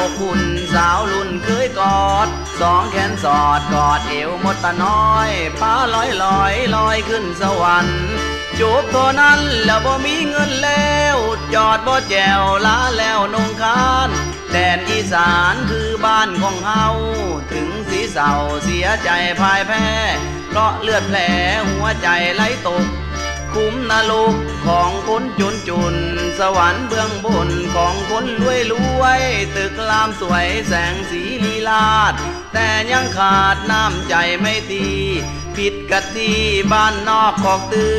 อบอุ่นสาวรุ่นเคยกอดสองแขนสอดกอดเอวมดตาน้อยป้าลอยลอยลอยขึ้นสวรรค์จูบเท่านั้นแล้วบ่มีเงินแล้วจอดบ่แจวลาแล้วนงคานแดนอีสานคือบ้านของเฮาถึงสีเศร้าเสียใจพ่ายแพ้เพราะเลือดแผลหัวใจไหลตกคุ้มนรกของคนจุนสวรรค์เบื้องบนของคนรวยตึกรามสวยแสงสีลีลาศแต่ยังขาดน้ำใจไม่ตีผิดกันที่บ้านนอกคอกตือ